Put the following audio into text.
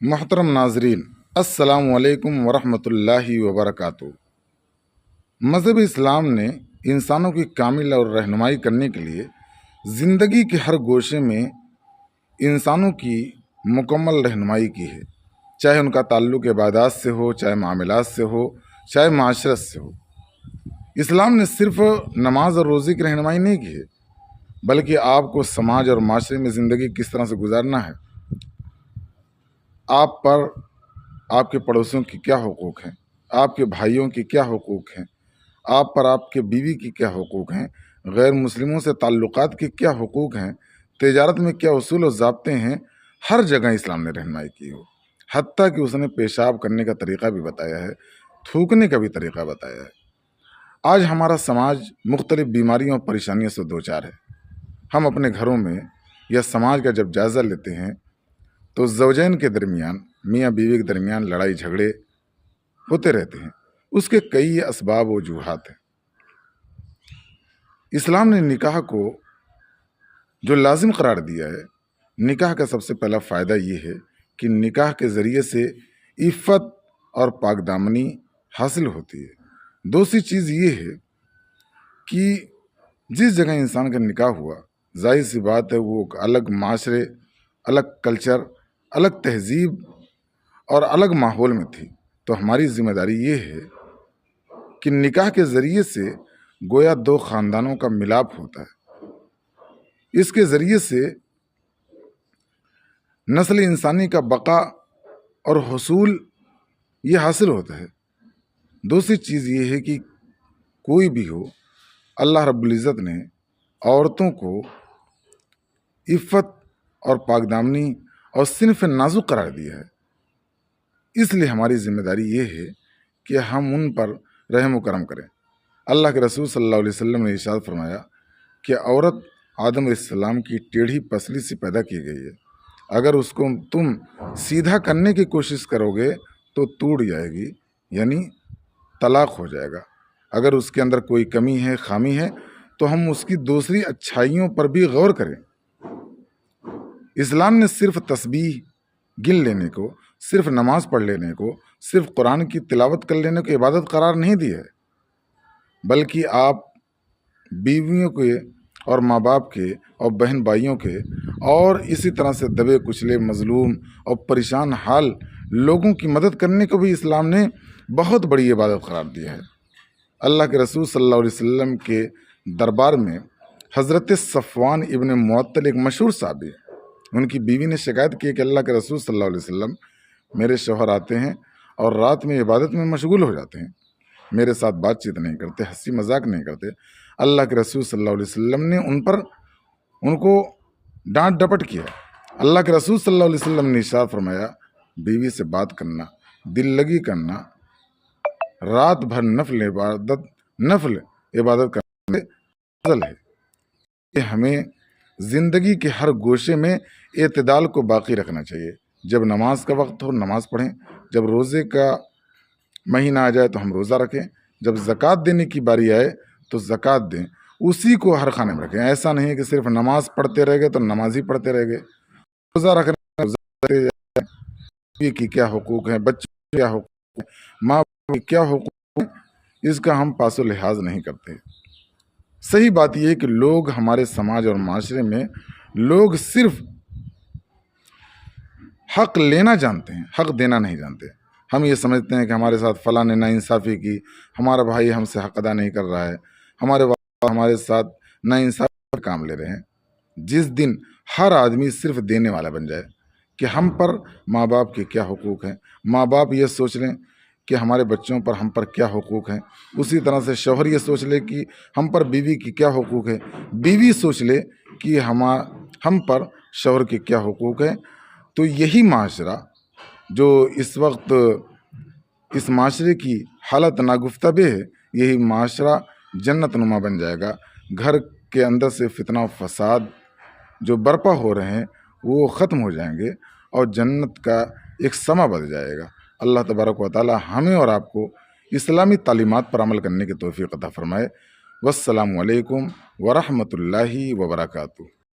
محترم ناظرین، السلام علیکم ورحمۃ اللہ وبرکاتہ۔ مذہب اسلام نے انسانوں کی کامل اور رہنمائی کرنے کے لیے زندگی کے ہر گوشے میں انسانوں کی مکمل رہنمائی کی ہے، چاہے ان کا تعلق عبادات سے ہو، چاہے معاملات سے ہو، چاہے معاشرت سے ہو۔ اسلام نے صرف نماز اور روزے کی رہنمائی نہیں کی ہے، بلکہ آپ کو سماج اور معاشرے میں زندگی کس طرح سے گزارنا ہے، آپ پر آپ کے پڑوسیوں کی کیا حقوق ہیں، آپ کے بھائیوں کی کیا حقوق ہیں، آپ پر آپ کے بیوی کی کیا حقوق ہیں، غیر مسلموں سے تعلقات کے کیا حقوق ہیں، تجارت میں کیا اصول و ضابطے ہیں، ہر جگہ اسلام نے رہنمائی کی ہو۔ حتیٰ کہ اس نے پیشاب کرنے کا طریقہ بھی بتایا ہے، تھوکنے کا بھی طریقہ بتایا ہے۔ آج ہمارا سماج مختلف بیماریوں اور پریشانیوں سے دوچار ہے۔ ہم اپنے گھروں میں یا سماج کا جب جائزہ لیتے ہیں تو زوجین کے درمیان، میاں بیوی کے درمیان لڑائی جھگڑے ہوتے رہتے ہیں۔ اس کے کئی اسباب و وجوہات ہیں۔ اسلام نے نکاح کو جو لازم قرار دیا ہے، نکاح کا سب سے پہلا فائدہ یہ ہے کہ نکاح کے ذریعے سے عفت اور پاک دامنی حاصل ہوتی ہے۔ دوسری چیز یہ ہے کہ جس جگہ انسان کا نکاح ہوا، ظاہر سی بات ہے وہ الگ معاشرے، الگ کلچر، الگ تہذیب اور الگ ماحول میں تھی، تو ہماری ذمہ داری یہ ہے کہ نکاح کے ذریعے سے گویا دو خاندانوں کا ملاپ ہوتا ہے۔ اس کے ذریعے سے نسل انسانی کا بقا اور حصول یہ حاصل ہوتا ہے۔ دوسری چیز یہ ہے کہ کوئی بھی ہو، اللہ رب العزت نے عورتوں کو عفت اور پاک دامنی اور صنف نازک قرار دیا ہے۔ اس لیے ہماری ذمہ داری یہ ہے کہ ہم ان پر رحم و کرم کریں۔ اللہ کے رسول صلی اللہ علیہ وسلم نے ارشاد فرمایا کہ عورت آدم علیہ السلام کی ٹیڑھی پسلی سے پیدا کی گئی ہے، اگر اس کو تم سیدھا کرنے کی کوشش کرو گے تو ٹوٹ جائے گی، یعنی طلاق ہو جائے گا۔ اگر اس کے اندر کوئی کمی ہے، خامی ہے، تو ہم اس کی دوسری اچھائیوں پر بھی غور کریں۔ اسلام نے صرف تسبیح گن لینے کو، صرف نماز پڑھ لینے کو، صرف قرآن کی تلاوت کر لینے کو عبادت قرار نہیں دی ہے، بلکہ آپ بیویوں کے اور ماں باپ کے اور بہن بھائیوں کے اور اسی طرح سے دبے کچلے، مظلوم اور پریشان حال لوگوں کی مدد کرنے کو بھی اسلام نے بہت بڑی عبادت قرار دیا ہے۔ اللہ کے رسول صلی اللہ علیہ وسلم کے دربار میں حضرت صفوان ابن معطل ایک مشہور صحابی، ان کی بیوی نے شکایت کی کہ اللہ کے رسول صلی اللہ علیہ وسلم، میرے شوہر آتے ہیں اور رات میں عبادت میں مشغول ہو جاتے ہیں، میرے ساتھ بات چیت نہیں کرتے، ہنسی مذاق نہیں کرتے۔ اللہ کے رسول صلی اللہ علیہ وسلم نے ان کو ڈانٹ ڈپٹ کیا۔ اللہ کے رسول صلی اللہ علیہ وسلم نے ارشاد فرمایا، بیوی سے بات کرنا، دل لگی کرنا، رات بھر نفل عبادت کرنے افضل ہے۔ کہ ہمیں زندگی کے ہر گوشے میں اعتدال کو باقی رکھنا چاہیے۔ جب نماز کا وقت ہو نماز پڑھیں، جب روزے کا مہینہ آ جائے تو ہم روزہ رکھیں، جب زکوٰۃ دینے کی باری آئے تو زکوٰۃ دیں، اسی کو ہر خانے میں رکھیں۔ ایسا نہیں ہے کہ صرف نماز پڑھتے رہ گئے تو نماز ہی پڑھتے رہ گئے، روزہ رکھنا، بیوی کی کیا حقوق ہیں، بچوں کے کیا حقوق ہیں، ماں باپ کے کیا حقوق ہیں، اس کا ہم پاس و لحاظ نہیں کرتے۔ صحیح بات یہ ہے کہ لوگ ہمارے سماج اور معاشرے میں لوگ صرف حق لینا جانتے ہیں، حق دینا نہیں جانتے۔ ہم یہ سمجھتے ہیں کہ ہمارے ساتھ فلاں نے ناانصافی کی، ہمارا بھائی ہم سے حق ادا نہیں کر رہا ہے، ہمارے والد ہمارے ساتھ ناانصافی کا کام لے رہے ہیں۔ جس دن ہر آدمی صرف دینے والا بن جائے کہ ہم پر ماں باپ کے کیا حقوق ہیں، ماں باپ یہ سوچ لیں کہ ہمارے بچوں پر ہم پر کیا حقوق ہیں، اسی طرح سے شوہر یہ سوچ لے کہ ہم پر بیوی کی کیا حقوق ہے، بیوی سوچ لے کہ ہم پر شوہر کے کیا حقوق ہیں، تو یہی معاشرہ جو اس وقت اس معاشرے کی حالت ناگفتہ بے ہے، یہی معاشرہ جنت نما بن جائے گا۔ گھر کے اندر سے فتنہ و فساد جو برپا ہو رہے ہیں وہ ختم ہو جائیں گے اور جنت کا ایک سما بدل جائے گا۔ اللہ تبارک و تعالی ہمیں اور آپ کو اسلامی تعلیمات پر عمل کرنے کی توفیق عطا فرمائے۔ والسلام علیکم ورحمۃ اللہ وبرکاتہ۔